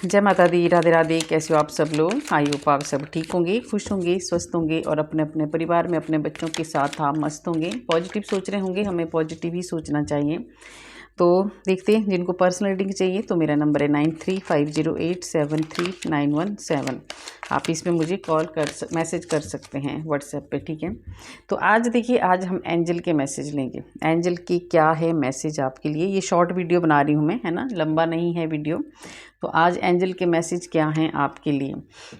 जय माता दी, राधे राधे। कैसे हो आप सब लोग? आई होप आप सब ठीक होंगे, खुश होंगे, स्वस्थ होंगे और अपने अपने परिवार में अपने बच्चों के साथ आप मस्त होंगे, पॉजिटिव सोच रहे होंगे। हमें पॉजिटिव ही सोचना चाहिए। तो देखते हैं, जिनको पर्सनल रीडिंग चाहिए तो मेरा नंबर है 9350873917। आप इसमें मुझे मैसेज कर सकते हैं व्हाट्सएप पे, ठीक है। तो आज देखिए, आज हम एंजल के मैसेज लेंगे। एंजल की क्या है मैसेज आपके लिए। ये शॉर्ट वीडियो बना रही हूँ मैं, है ना, लंबा नहीं है वीडियो। तो आज एंजल के मैसेज क्या हैं आपके लिए।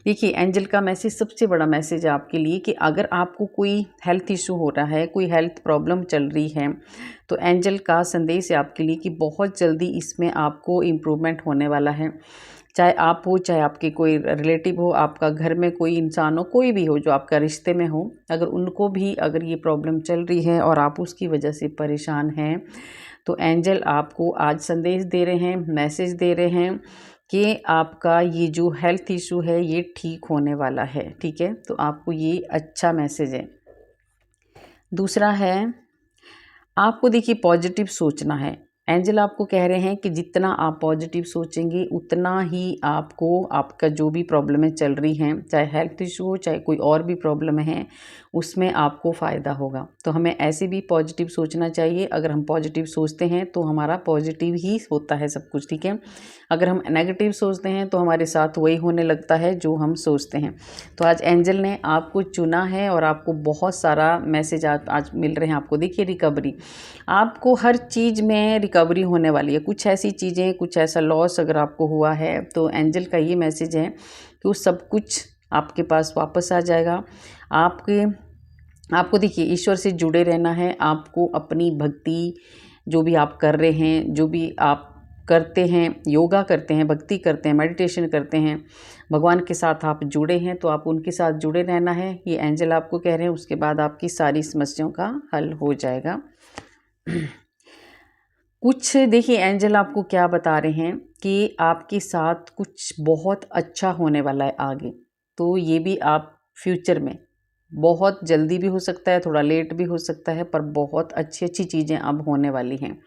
देखिए, एंजल का मैसेज, सबसे बड़ा मैसेज है आपके लिए कि अगर आपको कोई हेल्थ इशू हो रहा है, कोई हेल्थ प्रॉब्लम चल रही है, तो एंजल का संदेश है आपके लिए कि बहुत जल्दी इसमें आपको इम्प्रूवमेंट होने वाला है। चाहे आप हो, चाहे आपके कोई रिलेटिव हो, आपका घर में कोई इंसान हो, कोई भी हो जो आपका रिश्ते में हो, अगर उनको भी अगर ये प्रॉब्लम चल रही है और आप उसकी वजह से परेशान हैं, तो एंजल आपको आज संदेश दे रहे हैं, मैसेज दे रहे हैं कि आपका ये जो हेल्थ इशू है ये ठीक होने वाला है, ठीक है। तो आपको ये अच्छा मैसेज है। दूसरा है, आपको देखिए पॉजिटिव सोचना है। एंजल आपको कह रहे हैं कि जितना आप पॉजिटिव सोचेंगे उतना ही आपको, आपका जो भी प्रॉब्लमें चल रही हैं, चाहे हेल्थ इशू हो, चाहे कोई और भी प्रॉब्लम है, उसमें आपको फ़ायदा होगा। तो हमें ऐसे भी पॉजिटिव सोचना चाहिए। अगर हम पॉजिटिव सोचते हैं तो हमारा पॉजिटिव ही होता है सब कुछ, ठीक है। अगर हम नेगेटिव सोचते हैं तो हमारे साथ वही होने लगता है जो हम सोचते हैं। तो आज एंजल ने आपको चुना है और आपको बहुत सारा मैसेज आज मिल रहे हैं आपको। देखिए, रिकवरी, आपको हर चीज़ में रिकवरी होने वाली है। कुछ ऐसी चीज़ें, कुछ ऐसा लॉस अगर आपको हुआ है तो एंजल का ये मैसेज है कि वो सब कुछ आपके पास वापस आ जाएगा। आपको देखिए, ईश्वर से जुड़े रहना है। आपको अपनी भक्ति, जो भी आप कर रहे हैं, जो भी आप करते हैं, योगा करते हैं, भक्ति करते हैं, मेडिटेशन करते हैं, भगवान के साथ आप जुड़े हैं, तो आप उनके साथ जुड़े रहना है, ये एंजल आपको कह रहे हैं। उसके बाद आपकी सारी समस्याओं का हल हो जाएगा। कुछ देखिए, एंजल आपको क्या बता रहे हैं कि आपके साथ कुछ बहुत अच्छा होने वाला है आगे। तो ये भी आप फ्यूचर में, बहुत जल्दी भी हो सकता है, थोड़ा लेट भी हो सकता है, पर बहुत अच्छी अच्छी चीज़ें अब होने वाली हैं।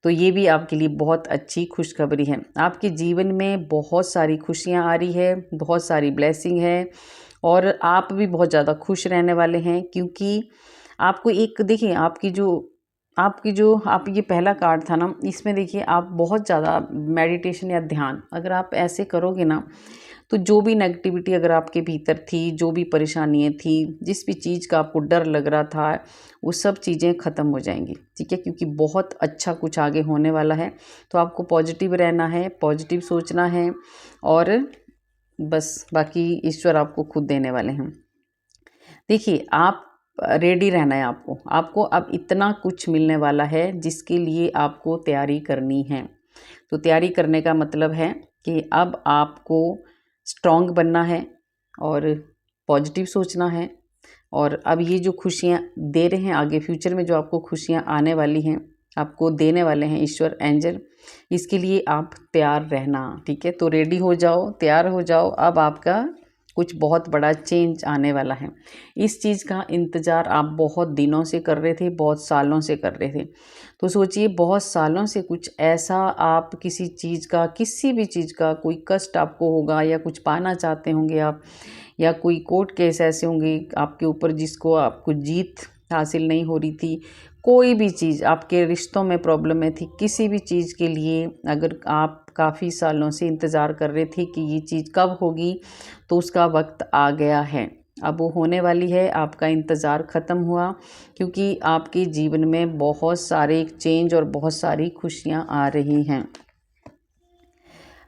तो ये भी आपके लिए बहुत अच्छी खुशखबरी है। आपके जीवन में बहुत सारी खुशियाँ आ रही है, बहुत सारी ब्लेसिंग है और आप भी बहुत ज़्यादा खुश रहने वाले हैं। क्योंकि आपको एक देखिए, आप ये पहला कार्ड था ना, इसमें देखिए आप बहुत ज़्यादा मेडिटेशन या ध्यान अगर आप ऐसे करोगे ना, तो जो भी नेगेटिविटी अगर आपके भीतर थी, जो भी परेशानियाँ थी, जिस भी चीज़ का आपको डर लग रहा था, वो सब चीज़ें ख़त्म हो जाएंगी, ठीक है। क्योंकि बहुत अच्छा कुछ आगे होने वाला है। तो आपको पॉजिटिव रहना है, पॉजिटिव सोचना है और बस बाकी ईश्वर आपको खुद देने वाले हैं। देखिए, आप रेडी रहना है। आपको अब इतना कुछ मिलने वाला है जिसके लिए आपको तैयारी करनी है। तो तैयारी करने का मतलब है कि अब आपको स्ट्रॉन्ग बनना है और पॉजिटिव सोचना है। और अब ये जो खुशियाँ दे रहे हैं, आगे फ्यूचर में जो आपको खुशियाँ आने वाली हैं, आपको देने वाले हैं ईश्वर, एंजल, इसके लिए आप तैयार रहना, ठीक है। तो रेडी हो जाओ, तैयार हो जाओ। अब आपका कुछ बहुत बड़ा चेंज आने वाला है। इस चीज़ का इंतज़ार आप बहुत दिनों से कर रहे थे, बहुत सालों से कर रहे थे। तो सोचिए, बहुत सालों से कुछ ऐसा आप किसी भी चीज़ का कोई कष्ट आपको होगा या कुछ पाना चाहते होंगे आप, या कोई कोर्ट केस ऐसे होंगे आपके ऊपर जिसको आपको जीत हासिल नहीं हो रही थी। कोई भी चीज़ आपके रिश्तों में प्रॉब्लम में थी, किसी भी चीज़ के लिए अगर आप काफ़ी सालों से इंतज़ार कर रहे थे कि ये चीज़ कब होगी, तो उसका वक्त आ गया है। अब वो होने वाली है। आपका इंतज़ार ख़त्म हुआ, क्योंकि आपके जीवन में बहुत सारे चेंज और बहुत सारी खुशियाँ आ रही हैं।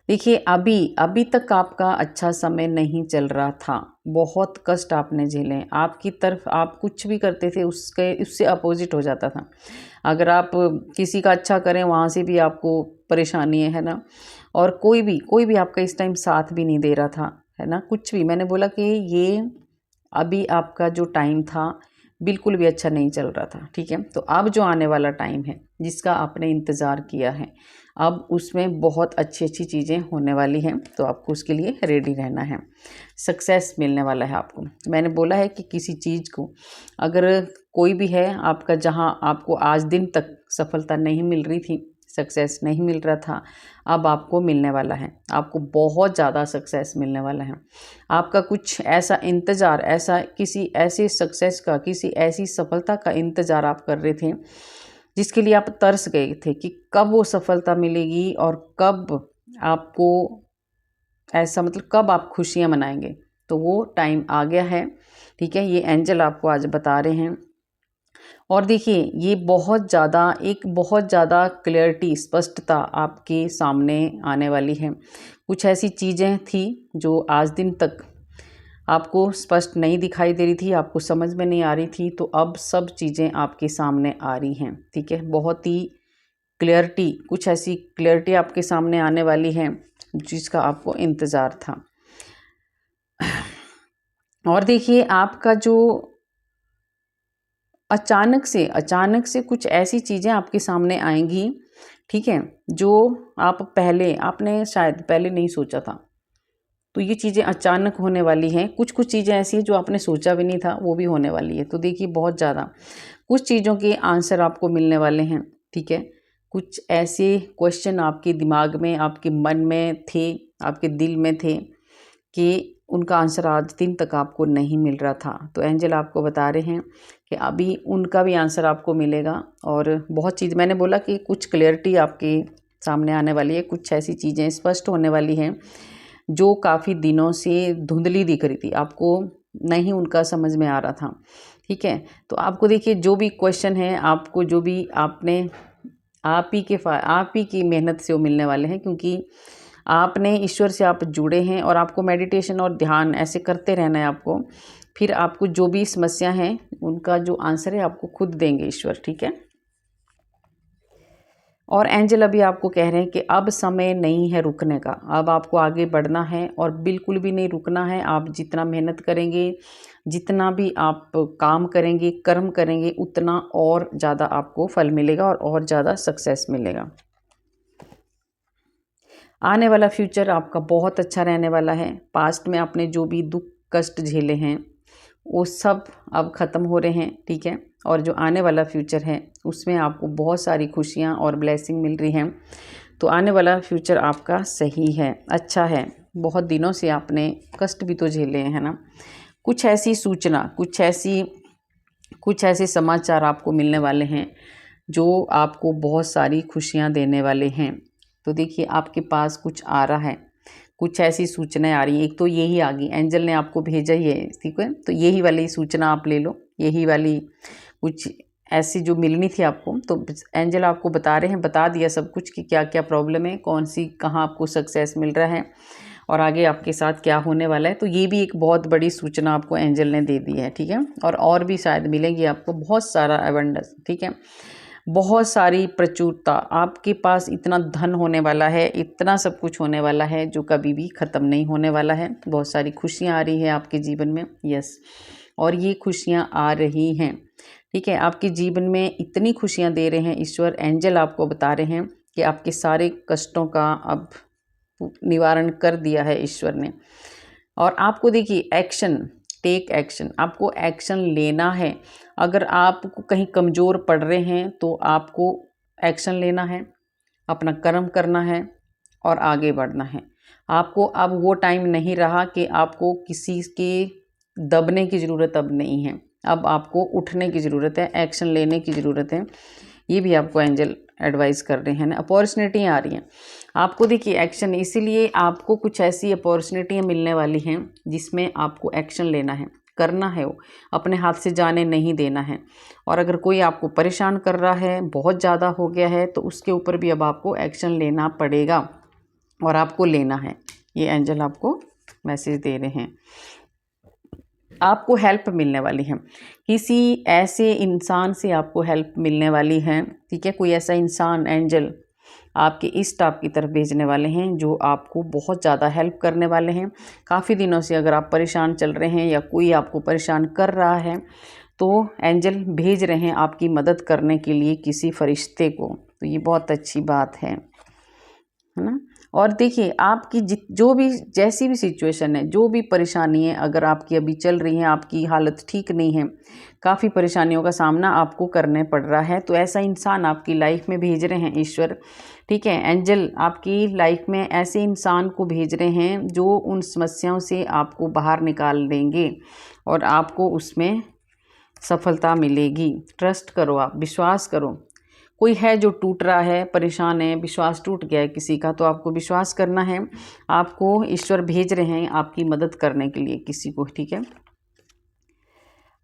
देखिए, अभी तक आपका अच्छा समय नहीं चल रहा था। बहुत कष्ट आपने झेले हैं। आपकी तरफ आप कुछ भी करते थे उससे अपोजिट हो जाता था। अगर आप किसी का अच्छा करें, वहाँ से भी आपको परेशानी है ना। और कोई भी आपका इस टाइम साथ भी नहीं दे रहा था, है ना। कुछ भी, मैंने बोला कि ये अभी आपका जो टाइम था बिल्कुल भी अच्छा नहीं चल रहा था, ठीक है। तो अब जो आने वाला टाइम है जिसका आपने इंतज़ार किया है, अब उसमें बहुत अच्छी अच्छी चीज़ें होने वाली हैं। तो आपको उसके लिए रेडी रहना है। सक्सेस मिलने वाला है आपको। मैंने बोला है कि किसी चीज़ को अगर कोई भी है आपका, जहां आपको आज दिन तक सफलता नहीं मिल रही थी, सक्सेस नहीं मिल रहा था, अब आपको मिलने वाला है। आपको बहुत ज़्यादा सक्सेस मिलने वाला है। आपका कुछ ऐसा इंतज़ार, ऐसा किसी ऐसे सक्सेस का, किसी ऐसी सफलता का इंतज़ार आप कर रहे थे जिसके लिए आप तरस गए थे कि कब वो सफलता मिलेगी और कब आपको ऐसा, मतलब कब आप खुशियाँ मनाएंगे। तो वो टाइम आ गया है, ठीक है। ये एंजल आपको आज बता रहे हैं। और देखिए, ये बहुत ज़्यादा क्लैरिटी, स्पष्टता आपके सामने आने वाली है। कुछ ऐसी चीज़ें थी जो आज दिन तक आपको स्पष्ट नहीं दिखाई दे रही थी, आपको समझ में नहीं आ रही थी, तो अब सब चीज़ें आपके सामने आ रही हैं, ठीक है। बहुत ही क्लैरिटी, कुछ ऐसी क्लैरिटी आपके सामने आने वाली है जिसका आपको इंतज़ार था। और देखिए, आपका जो अचानक से कुछ ऐसी चीज़ें आपके सामने आएंगी, ठीक है, जो आपने शायद पहले नहीं सोचा था। तो ये चीज़ें अचानक होने वाली हैं। कुछ चीज़ें ऐसी हैं जो आपने सोचा भी नहीं था, वो भी होने वाली है। तो देखिए, बहुत ज़्यादा कुछ चीज़ों के आंसर आपको मिलने वाले हैं, ठीक है। कुछ ऐसे क्वेश्चन आपके दिमाग में, आपके मन में थे, आपके दिल में थे कि उनका आंसर आज दिन तक आपको नहीं मिल रहा था। तो एंजल आपको बता रहे हैं कि अभी उनका भी आंसर आपको मिलेगा। और बहुत चीज़, मैंने बोला कि कुछ क्लैरिटी आपके सामने आने वाली है, कुछ ऐसी चीज़ें स्पष्ट होने वाली हैं जो काफ़ी दिनों से धुंधली दिख रही थी, आपको नहीं उनका समझ में आ रहा था, ठीक है। तो आपको देखिए, जो भी क्वेश्चन है, आपको जो भी आप ही की मेहनत से वो मिलने वाले हैं, क्योंकि आपने ईश्वर से आप जुड़े हैं और आपको मेडिटेशन और ध्यान ऐसे करते रहना है आपको। फिर आपको जो भी समस्या है उनका जो आंसर है आपको खुद देंगे ईश्वर, ठीक है। और एंजल अभी आपको कह रहे हैं कि अब समय नहीं है रुकने का, अब आपको आगे बढ़ना है और बिल्कुल भी नहीं रुकना है। आप जितना मेहनत करेंगे, जितना भी आप काम करेंगे, कर्म करेंगे, उतना और ज़्यादा आपको फल मिलेगा और ज़्यादा सक्सेस मिलेगा। आने वाला फ्यूचर आपका बहुत अच्छा रहने वाला है। पास्ट में आपने जो भी दुख कष्ट झेले हैं वो सब अब ख़त्म हो रहे हैं, ठीक है। और जो आने वाला फ्यूचर है उसमें आपको बहुत सारी खुशियाँ और ब्लेसिंग मिल रही हैं। तो आने वाला फ्यूचर आपका सही है, अच्छा है। बहुत दिनों से आपने कष्ट भी तो झेले हैं, है ना। कुछ ऐसी सूचना, कुछ ऐसे समाचार आपको मिलने वाले हैं जो आपको बहुत सारी खुशियाँ देने वाले हैं। तो देखिए, आपके पास कुछ आ रहा है, कुछ ऐसी सूचनाएं आ रही हैं। एक तो यही आ गई, एंजल ने आपको भेजा ही है, ठीक है। तो यही वाली सूचना आप ले लो, यही वाली कुछ ऐसी जो मिलनी थी आपको। तो एंजल आपको बता रहे हैं, बता दिया सब कुछ कि क्या क्या प्रॉब्लम है, कौन सी, कहाँ आपको सक्सेस मिल रहा है और आगे आपके साथ क्या होने वाला है। तो ये भी एक बहुत बड़ी सूचना आपको एंजल ने दे दी है, ठीक है। और भी शायद मिलेंगी आपको, बहुत सारा एबंडेंस, ठीक है। बहुत सारी प्रचुरता, आपके पास इतना धन होने वाला है, इतना सब कुछ होने वाला है जो कभी भी ख़त्म नहीं होने वाला है। बहुत सारी खुशियाँ आ रही है आपके जीवन में, यस। और ये खुशियाँ आ रही हैं, ठीक है। आपके जीवन में इतनी खुशियाँ दे रहे हैं ईश्वर, एंजल आपको बता रहे हैं कि आपके सारे कष्टों का अब निवारण कर दिया है ईश्वर ने। और आपको देखिए, टेक एक्शन, आपको एक्शन लेना है। अगर आप कहीं कमज़ोर पड़ रहे हैं तो आपको एक्शन लेना है, अपना कर्म करना है और आगे बढ़ना है। आपको अब वो टाइम नहीं रहा कि आपको किसी के दबने की ज़रूरत अब नहीं है। अब आपको उठने की ज़रूरत है, एक्शन लेने की ज़रूरत है। ये भी आपको एंजल एडवाइस कर रहे हैं ना। अपॉर्चुनिटियाँ आ रही हैं आपको, देखिए एक्शन, इसीलिए आपको कुछ ऐसी अपॉर्चुनिटियाँ मिलने वाली हैं जिसमें आपको एक्शन लेना है, करना है, वो अपने हाथ से जाने नहीं देना है। और अगर कोई आपको परेशान कर रहा है, बहुत ज़्यादा हो गया है, तो उसके ऊपर भी अब आपको एक्शन लेना पड़ेगा और आपको लेना है। ये एंजल आपको मैसेज दे रहे हैं। आपको हेल्प मिलने वाली है, किसी ऐसे इंसान से आपको हेल्प मिलने वाली है, ठीक है। कोई ऐसा इंसान एंजल आपके इष्ट आपकी तरफ भेजने वाले हैं जो आपको बहुत ज़्यादा हेल्प करने वाले हैं। काफ़ी दिनों से अगर आप परेशान चल रहे हैं या कोई आपको परेशान कर रहा है तो एंजल भेज रहे हैं आपकी मदद करने के लिए किसी फरिश्ते को। तो ये बहुत अच्छी बात है ना। और देखिए आपकी जो भी जैसी भी सिचुएशन है, जो भी परेशानी है, अगर आपकी अभी चल रही है, आपकी हालत ठीक नहीं है, काफ़ी परेशानियों का सामना आपको करने पड़ रहा है, तो ऐसा इंसान आपकी लाइफ में भेज रहे हैं ईश्वर, ठीक है। एंजल आपकी लाइफ में ऐसे इंसान को भेज रहे हैं जो उन समस्याओं से आपको बाहर निकाल देंगे और आपको उसमें सफलता मिलेगी। ट्रस्ट करो, आप विश्वास करो। कोई है जो टूट रहा है, परेशान है, विश्वास टूट गया है किसी का, तो आपको विश्वास करना है। आपको ईश्वर भेज रहे हैं आपकी मदद करने के लिए किसी को, ठीक है।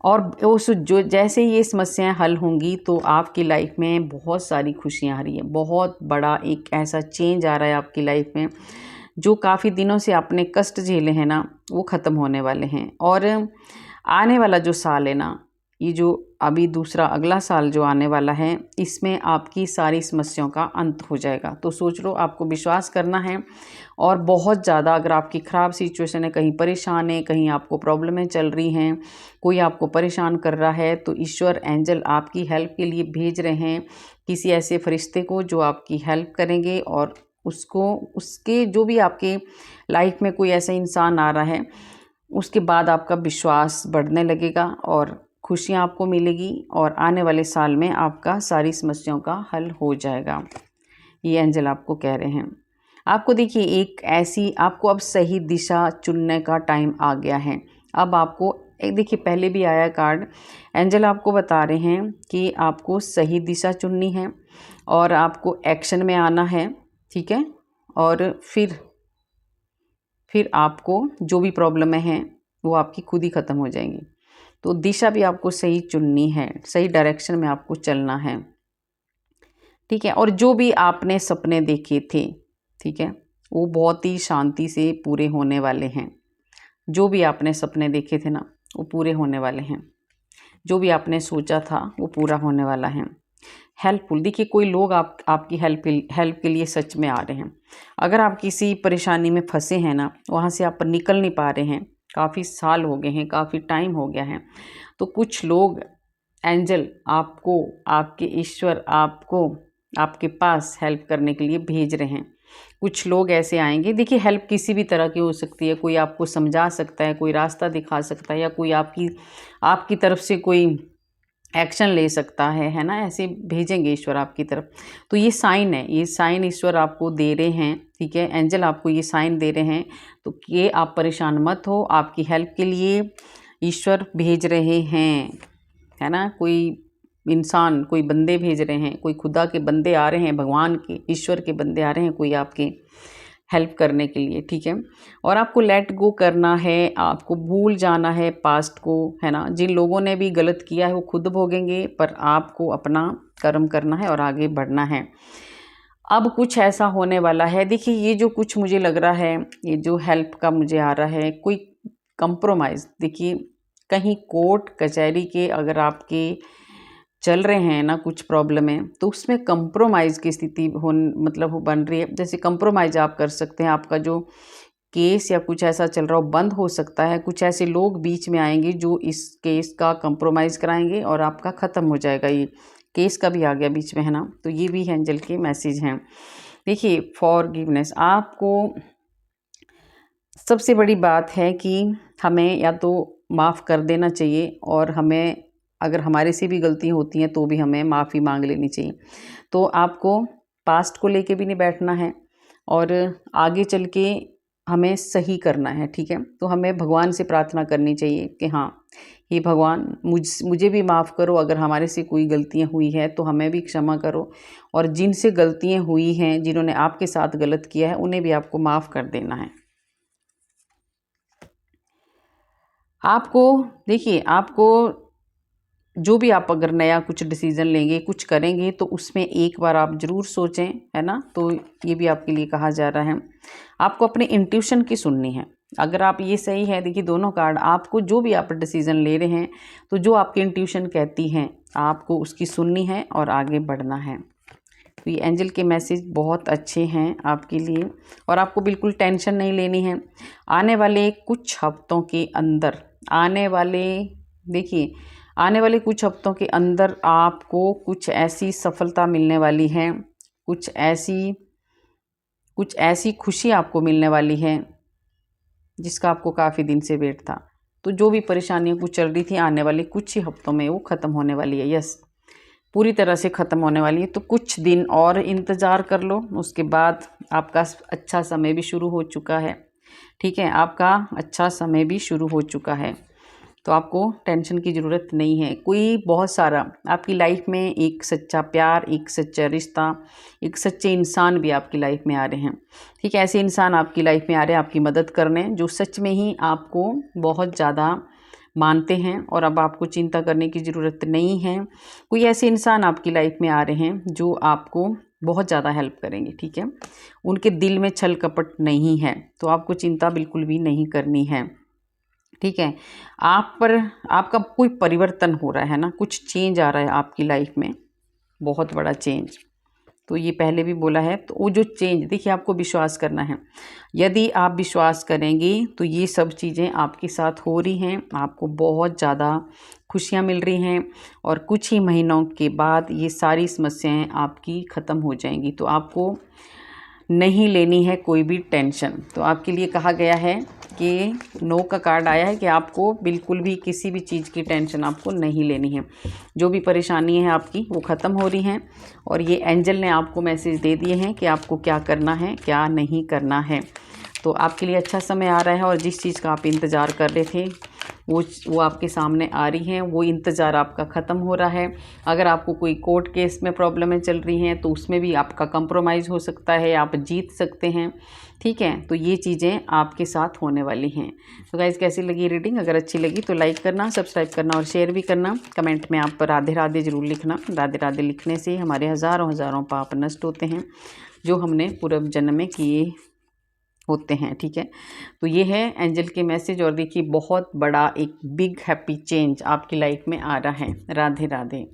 और उस जो जैसे ये समस्याएं हल होंगी तो आपकी लाइफ में बहुत सारी खुशियां आ रही है, बहुत बड़ा एक ऐसा चेंज आ रहा है आपकी लाइफ में। जो काफ़ी दिनों से आपने कष्ट झेले हैं ना, वो ख़त्म होने वाले हैं। और आने वाला जो साल है ना, ये जो अभी दूसरा अगला साल जो आने वाला है, इसमें आपकी सारी समस्याओं का अंत हो जाएगा। तो सोच लो, आपको विश्वास करना है। और बहुत ज़्यादा अगर आपकी ख़राब सिचुएशन है, कहीं परेशान है, कहीं आपको प्रॉब्लमें चल रही हैं, कोई आपको परेशान कर रहा है, तो ईश्वर एंजल आपकी हेल्प के लिए भेज रहे हैं किसी ऐसे फरिश्ते को जो आपकी हेल्प करेंगे। और उसको उसके जो भी आपके लाइफ में कोई ऐसा इंसान आ रहा है, उसके बाद आपका विश्वास बढ़ने लगेगा और खुशियाँ आपको मिलेगी और आने वाले साल में आपका सारी समस्याओं का हल हो जाएगा। ये एंजल आपको कह रहे हैं। आपको देखिए एक ऐसी, आपको अब सही दिशा चुनने का टाइम आ गया है। अब आपको एक देखिए, पहले भी आया कार्ड, एंजल आपको बता रहे हैं कि आपको सही दिशा चुननी है और आपको एक्शन में आना है, ठीक है। और फिर आपको जो भी प्रॉब्लमें हैं वो आपकी खुद ही ख़त्म हो जाएंगी। तो दिशा भी आपको सही चुननी है, सही डायरेक्शन में आपको चलना है, ठीक है। और जो भी आपने सपने देखे थे, ठीक है, वो बहुत ही शांति से पूरे होने वाले हैं। जो भी आपने सपने देखे थे ना, वो पूरे होने वाले हैं। जो भी आपने सोचा था वो पूरा होने वाला है। हेल्पफुल, देखिए कोई लोग आपकी हेल्प के लिए सच में आ रहे हैं। अगर आप किसी परेशानी में फंसे हैं ना, वहाँ से आप निकल नहीं पा रहे हैं, काफ़ी साल हो गए हैं, काफ़ी टाइम हो गया है, तो कुछ लोग एंजल आपको, आपके ईश्वर आपको आपके पास हेल्प करने के लिए भेज रहे हैं। कुछ लोग ऐसे आएंगे, देखिए हेल्प किसी भी तरह की हो सकती है। कोई आपको समझा सकता है, कोई रास्ता दिखा सकता है, या कोई आपकी तरफ से कोई एक्शन ले सकता है ना। ऐसे भेजेंगे ईश्वर आपकी तरफ। तो ये साइन है, ये साइन ईश्वर आपको दे रहे हैं, ठीक है। एंजल आपको ये साइन दे रहे हैं, तो ये आप परेशान मत हो, आपकी हेल्प के लिए ईश्वर भेज रहे हैं, है ना। कोई इंसान, कोई बंदे भेज रहे हैं, कोई खुदा के बंदे आ रहे हैं, भगवान के, ईश्वर के बंदे आ रहे हैं कोई आपकी हेल्प करने के लिए, ठीक है। और आपको लेट गो करना है, आपको भूल जाना है पास्ट को, है ना। जिन लोगों ने भी गलत किया है वो खुद भोगेंगे, पर आपको अपना कर्म करना है और आगे बढ़ना है। अब कुछ ऐसा होने वाला है, देखिए ये जो कुछ मुझे लग रहा है, ये जो हेल्प का मुझे आ रहा है, कोई कंप्रोमाइज़, देखिए कहीं कोर्ट कचहरी के अगर आपके चल रहे हैं ना कुछ प्रॉब्लम है, तो उसमें कंप्रोमाइज़ की स्थिति मतलब वो बन रही है। जैसे कंप्रोमाइज़ आप कर सकते हैं, आपका जो केस या कुछ ऐसा चल रहा हो बंद हो सकता है। कुछ ऐसे लोग बीच में आएंगे जो इस केस का कंप्रोमाइज़ कराएंगे और आपका ख़त्म हो जाएगा। ये केस का भी आ गया बीच में, है ना। तो ये भी एंजल के मैसेज हैं। देखिए फॉरगिवनेस, आपको सबसे बड़ी बात है कि हमें या तो माफ़ कर देना चाहिए, और हमें अगर हमारे से भी गलतियाँ होती हैं तो भी हमें माफ़ी मांग लेनी चाहिए। तो आपको पास्ट को लेके भी नहीं बैठना है, और आगे चल के हमें सही करना है, ठीक है। तो हमें भगवान से प्रार्थना करनी चाहिए कि हाँ, हे भगवान मुझे भी माफ़ करो, अगर हमारे से कोई गलतियाँ हुई है तो हमें भी क्षमा करो, और जिनसे गलतियाँ हुई हैं, जिन्होंने आपके साथ गलत किया है, उन्हें भी आपको माफ़ कर देना है। आपको देखिए, आपको जो भी आप अगर नया कुछ डिसीज़न लेंगे, कुछ करेंगे, तो उसमें एक बार आप ज़रूर सोचें, है ना। तो ये भी आपके लिए कहा जा रहा है। आपको अपने इंट्यूशन की सुननी है। अगर आप, ये सही है, देखिए दोनों कार्ड, आपको जो भी आप डिसीज़न ले रहे हैं, तो जो आपकी इंट्यूशन कहती हैं आपको उसकी सुननी है और आगे बढ़ना है। तो ये एंजल के मैसेज बहुत अच्छे हैं आपके लिए, और आपको बिल्कुल टेंशन नहीं लेनी है। आने वाले कुछ हफ्तों के अंदर, आने वाले कुछ हफ्तों के अंदर आपको कुछ ऐसी सफलता मिलने वाली है, कुछ ऐसी कुछ ऐसी खुशी आपको मिलने वाली है जिसका आपको काफ़ी दिन से वेट था। तो जो भी परेशानियां कुछ चल रही थी, आने वाले कुछ ही हफ्तों में वो ख़त्म होने वाली है। यस, पूरी तरह से ख़त्म होने वाली है। तो कुछ दिन और इंतज़ार कर लो, उसके बाद आपका अच्छा समय भी शुरू हो चुका है। ठीक है, आपका अच्छा समय भी शुरू हो चुका है, तो आपको टेंशन की ज़रूरत नहीं है। कोई बहुत सारा आपकी लाइफ में एक सच्चा प्यार, एक सच्चा रिश्ता, एक सच्चे इंसान भी आपकी लाइफ में आ रहे हैं। ठीक है, ऐसे इंसान आपकी लाइफ में आ रहे हैं आपकी मदद करने, जो सच में ही आपको बहुत ज़्यादा मानते हैं और अब आपको चिंता करने की ज़रूरत नहीं है। कोई ऐसे इंसान आपकी लाइफ में आ रहे हैं जो आपको बहुत ज़्यादा हेल्प करेंगे। ठीक है, उनके दिल में छल कपट नहीं है, तो आपको चिंता बिल्कुल भी नहीं करनी है। ठीक है, आप पर आपका कोई परिवर्तन हो रहा है ना, कुछ चेंज आ रहा है आपकी लाइफ में, बहुत बड़ा चेंज। तो ये पहले भी बोला है, तो वो जो चेंज देखिए, आपको विश्वास करना है। यदि आप विश्वास करेंगे तो ये सब चीज़ें आपके साथ हो रही हैं, आपको बहुत ज़्यादा खुशियाँ मिल रही हैं और कुछ ही महीनों के बाद ये सारी समस्याएं आपकी ख़त्म हो जाएंगी। तो आपको नहीं लेनी है कोई भी टेंशन। तो आपके लिए कहा गया है कि नो का कार्ड आया है कि आपको बिल्कुल भी किसी भी चीज़ की टेंशन आपको नहीं लेनी है। जो भी परेशानी है आपकी वो ख़त्म हो रही हैं और ये एंजल ने आपको मैसेज दे दिए हैं कि आपको क्या करना है, क्या नहीं करना है। तो आपके लिए अच्छा समय आ रहा है और जिस चीज़ का आप इंतज़ार कर रहे थे वो आपके सामने आ रही हैं, वो इंतज़ार आपका ख़त्म हो रहा है। अगर आपको कोई कोर्ट केस में प्रॉब्लमें चल रही हैं तो उसमें भी आपका कंप्रोमाइज़ हो सकता है, आप जीत सकते हैं। ठीक है, तो ये चीज़ें आपके साथ होने वाली हैं। तो गाइज़, कैसी लगी रीडिंग? अगर अच्छी लगी तो लाइक करना, सब्सक्राइब करना और शेयर भी करना। कमेंट में आप राधे राधे ज़रूर लिखना। राधे राधे लिखने से हमारे हज़ारों पाप नष्ट होते हैं जो हमने पूर्व जन्म में किए होते हैं। ठीक है, तो ये है एंजल के मैसेज और देखिए बहुत बड़ा एक बिग हैप्पी चेंज आपकी लाइफ में आ रहा है। राधे राधे।